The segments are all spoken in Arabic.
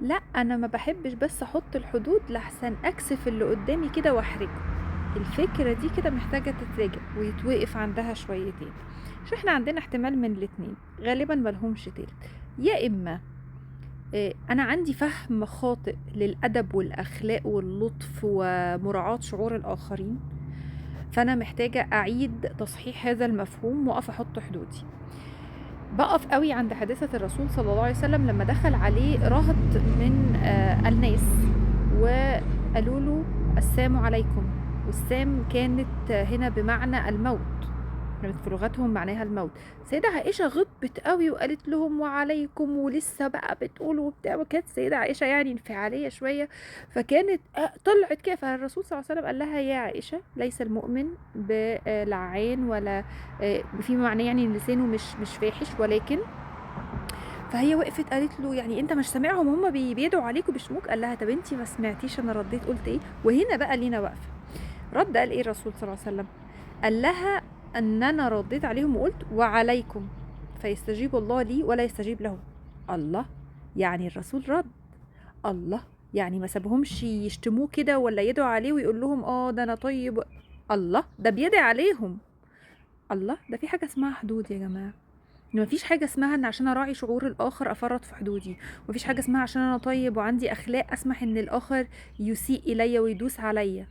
لا انا ما بحبش بس احط الحدود لحسن اكسف اللي قدامي كده واحرجه. الفكرة دي كده محتاجة تتراجع ويتوقف عندها شويتين، عشان احنا عندنا احتمال من الاتنين غالبا ملهمش تالت. يا اما انا عندي فهم خاطئ للادب والاخلاق واللطف ومراعاة شعور الاخرين، فانا محتاجة اعيد تصحيح هذا المفهوم واقف احط حدودي. بقف قوي عند حادثة الرسول صلى الله عليه وسلم لما دخل عليه رهط من الناس وقالوا له السلام عليكم، والسام كانت هنا بمعنى الموت، كانت في لغتهم معناها الموت. سيدة عائشة غضبت قوي وقالت لهم وعليكم ولسه بقى بتقولوا وبتاع، وكانت سيدة عائشة يعني انفعالية شوية، فكانت طلعت كده. فالرسول صلى الله عليه وسلم قال لها يا عائشة ليس المؤمن بلعان ولا في معنى يعني لسانه مش فاحش، ولكن فهي وقفت قالت له يعني انت مش سامعهم هم بيدعوا عليك وبيشتموك؟ قال لها طب انت ما سمعتيش انا رديت قلت ايه؟ وهنا بقى لينا وقفه. رد قال ايه الرسول صلى الله عليه وسلم؟ قال لها ان انا رديت عليهم وقلت وعليكم فيستجيب الله لي ولا يستجيب له. الله، يعني الرسول رد. الله، يعني ما سابهمش يشتموه كده ولا يدعوا عليه ويقول لهم اه ده انا طيب. الله، ده بيدعي عليهم. الله، ده في حاجه اسمها حدود يا جماعه. مفيش حاجة اسمها ان عشان اراعي شعور الاخر افرط في حدودي، مفيش حاجة اسمها عشان انا طيب وعندي اخلاق اسمح ان الاخر يسيء الي ويدوس عليا.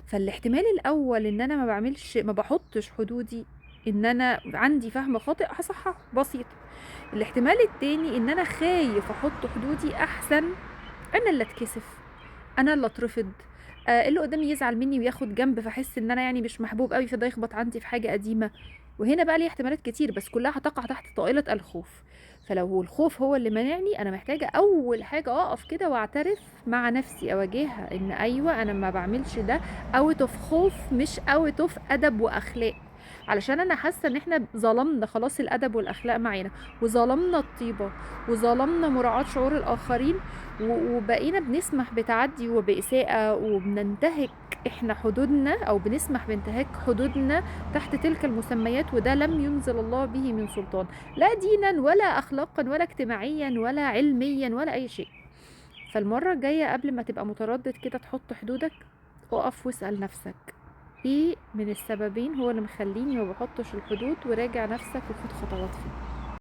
فالاحتمال الاول ان انا ما بحطش حدودي، ان انا عندي فهم خاطئ هصححه بسيط. الاحتمال التاني ان انا خايف احط حدودي احسن انا اللي اتكسف، انا اللي اترفض، اللي قدامي يزعل مني وياخد جنب فاحس ان انا يعني مش محبوب قوي فده يخبط عندي في حاجه قديمه. وهنا بقى ليه احتمالات كتير بس كلها هتقع تحت طائله الخوف. فلو هو الخوف هو اللي مانعني، انا محتاجه اول حاجه اقف كده واعترف مع نفسي، اواجهها ان ايوه انا ما بعملش ده اوت اوف خوف مش اوت اوف ادب واخلاق، علشان انا حاسه ان احنا ظلمنا خلاص الادب والاخلاق معانا، وظلمنا الطيبه، وظلمنا مراعاه شعور الاخرين، وبقينا بنسمح بتعدي وبإساءة وبننتهك احنا حدودنا او بنسمح بانتهاك حدودنا تحت تلك المسميات، وده لم ينزل الله به من سلطان، لا دينا ولا اخلاقا ولا اجتماعيا ولا علميا ولا اي شيء. فالمرة الجاية قبل ما تبقى متردد كده تحط حدودك، اقف واسأل نفسك ايه من السببين هو اللي مخليني ما بحطش الحدود، وراجع نفسك وخد خطوات فيه.